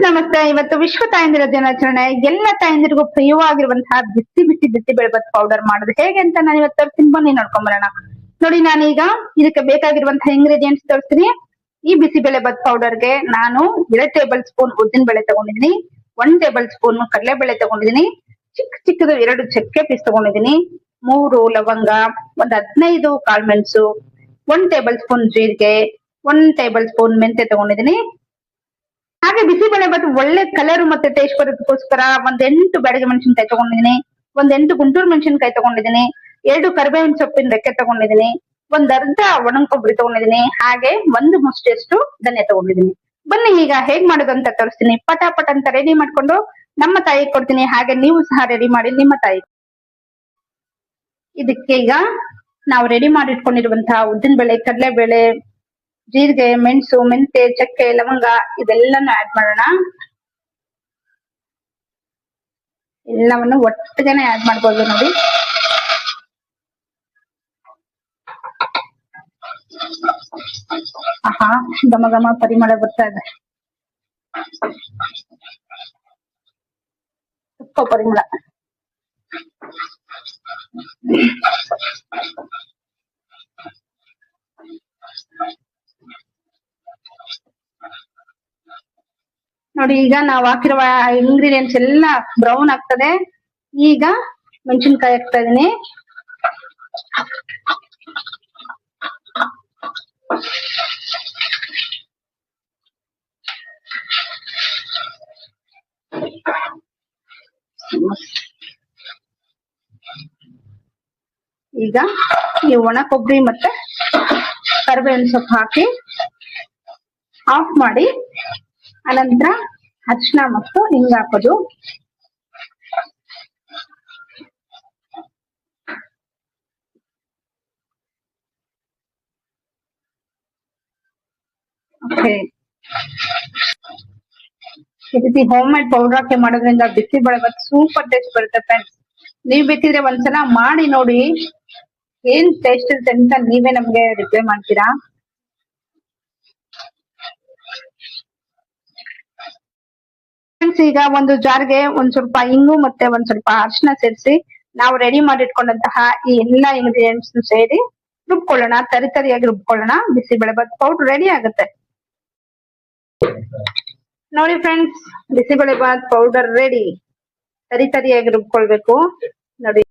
ನಮಸ್ತೆ. ಇವತ್ತು ವಿಶ್ವ ತಾಯಂದಿರ ದಿನಾಚರಣೆ. ಎಲ್ಲ ತಾಯಂದಿರಿಗೂ ಪ್ರಿಯವಾಗಿರುವಂತಹ ಬಿಸಿ ಬಿಸಿ ಬಿಸಿಬೇಳೆಬಾತ್ ಪೌಡರ್ ಮಾಡೋದು ಹೇಗೆ ಅಂತ ನಾನು ಇವತ್ತು ತೋರಿಸ್ತೀನಿ. ಬನ್ನಿ ನೋಡ್ಕೊಂಡ್ ಬರೋಣ. ನೋಡಿ, ನಾನೀಗ ಇದಕ್ಕೆ ಬೇಕಾಗಿರುವಂತಹ ಇಂಗ್ರೀಡಿಯೆಂಟ್ಸ್ ತೋರಿಸ್ತೀನಿ. ಈ ಬಿಸಿಬೇಳೆಬಾತ್ ಪೌಡರ್ಗೆ ನಾನು 2 ಟೇಬಲ್ ಸ್ಪೂನ್ ಉದ್ದಿನ ಬೇಳೆ ತಗೊಂಡಿದ್ದೀನಿ, 1 ಟೇಬಲ್ ಸ್ಪೂನ್ ಕಡಲೆಬೇಳೆ ತಗೊಂಡಿದ್ದೀನಿ, ಚಿಕ್ಕ ಚಿಕ್ಕದು 2 ಚಕ್ಕೆ ಪೀಸ್ ತಗೊಂಡಿದ್ದೀನಿ, 3 ಲವಂಗ, ಒಂದ್ 15 ಕಾಳ್ಮೆಣಸು, 1 ಟೇಬಲ್ ಸ್ಪೂನ್ ಜೀರಿಗೆ, 1 ಟೇಬಲ್ ಸ್ಪೂನ್ ಮೆಂತೆ ತಗೊಂಡಿದ್ದೀನಿ. ಹಾಗೆ ಬಿಸಿಬೇಳೆಬಾತ್ ಒಳ್ಳೆ ಕಲರ್ ಮತ್ತೆ ಟೇಸ್ಟ್ ಬರೋದಕ್ಕೋಸ್ಕರ ಒಂದ್ 8 ಬ್ಯಾಡಗಿ ಮೆಣಸಿನಕಾಯಿ ತಗೊಂಡಿದ್ದೀನಿ, ಒಂದ್ 8 ಗುಂಟೂರು ಮೆಣಸಿನಕಾಯಿ ತಗೊಂಡಿದ್ದೀನಿ, 2 ಕರಿಬೇವಿನ ಸೊಪ್ಪಿನ ರೆಕ್ಕೆ ತಗೊಂಡಿದ್ದೀನಿ, ಒಂದ್ ಅರ್ಧ ಒಣ ಕೊಬ್ಬರಿ ತಗೊಂಡಿದ್ದೀನಿ, ಹಾಗೆ 1 ಮುಷ್ಟಿಯಷ್ಟು ಧನಿಯಾ ತಗೊಂಡಿದ್ದೀನಿ. ಬನ್ನಿ ಈಗ ಹೇಗ್ ಮಾಡೋದು ಅಂತ ತೋರಿಸ್ತೀನಿ. ಪಟಾಪಟ್ ಅಂತ ರೆಡಿ ಮಾಡ್ಕೊಂಡು ನಮ್ಮ ತಾಯಿಗೆ ಕೊಡ್ತೀನಿ. ಹಾಗೆ ನೀವು ಸಹ ರೆಡಿ ಮಾಡಿ ನಿಮ್ಮ ತಾಯಿ. ಇದಕ್ಕೆ ಈಗ ನಾವು ರೆಡಿ ಮಾಡಿ ಇಟ್ಕೊಂಡಿರುವಂತಹ ಉದ್ದಿನ ಬೇಳೆ, ಕಡಲೆಬೇಳೆ, ಜೀರಿಗೆ, ಮೆಣಸು, ಮೆಂತೆ, ಚಕ್ಕೆ, ಲವಂಗ ಇದೆಲ್ಲನೂ ಆಡ್ ಮಾಡೋಣ. ಎಲ್ಲವನ್ನು ಒಟ್ಟಿಗೆನೆ ಆಡ್ ಮಾಡ್ಬೋದು ನೋಡಿ. ಆಹಾ, ಘಮ ಘಮ ಪರಿಮಳ ಬರ್ತಾ ಇದೆ. ಉಪ್ಪ ಪರಿಮಳ. ನೋಡಿ, ಈಗ ನಾವು ಹಾಕಿರುವ ಇಂಗ್ರೀಡಿಯೆಂಟ್ಸ್ ಎಲ್ಲ ಬ್ರೌನ್ ಆಗ್ತದೆ. ಈಗ ಮೆಣಸಿನ್ಕಾಯಿ ಹಾಕ್ತಾ ಇದೀನಿ. ಈಗ ಈ ಒಣ ಕೊಬ್ಬರಿ ಮತ್ತೆ ಕರಿಬೇವಿನ ಸೊಪ್ಪು ಹಾಕಿ ಆಫ್ ಮಾಡಿ, ಅನಂತರ ಅರಿಶಿನ ಮತ್ತು ಹಿಂಗ ಹಾಕೋದು. ಈ ರೀತಿ ಹೋಮ್ ಮೇಡ್ ಪೌಡರ್ ಹಾಕಿ ಮಾಡೋದ್ರಿಂದ ಬಿಸಿಬೇಳೆಬಾತ್ ಸೂಪರ್ ಟೇಸ್ಟ್ ಬರುತ್ತೆ ಫ್ರೆಂಡ್ಸ್. ನೀವ್ ಬೇಕಿದ್ರೆ ಒಂದ್ಸಲ ಮಾಡಿ ನೋಡಿ, ಏನ್ ಟೇಸ್ಟ್ ಇರುತ್ತೆ ಅಂತ ನೀವೇ ನಮ್ಗೆ ರಿಪ್ಲೈ ಮಾಡ್ತೀರಾ. ಈಗ ಒಂದು ಜಾರ್ಗೆ ಒಂದ್ ಸ್ವಲ್ಪ ಇಂಗು ಮತ್ತೆ ಒಂದ್ ಸ್ವಲ್ಪ ಅರಿಶಿನ ಸೇರಿಸಿ ನಾವು ರೆಡಿ ಮಾಡಿ ಇಟ್ಕೊಂಡಂತಹ ಈ ಎಲ್ಲಾ ಇಂಗ್ರೀಡಿಯೆಂಟ್ಸ್ ಸೇರಿ ರುಬ್ಕೊಳ್ಳೋಣ. ತರಿಯಾಗಿ ರುಬ್ಕೊಳ್ಳೋಣ. ಬಿಸಿಬೇಳೆಬಾತ್ ಪೌಡರ್ ರೆಡಿ ಆಗುತ್ತೆ ನೋಡಿ ಫ್ರೆಂಡ್ಸ್. Bisibelebath powder ready. ತರಿಯಾಗಿ ರುಬ್ಕೊಳ್ಬೇಕು ನೋಡಿ.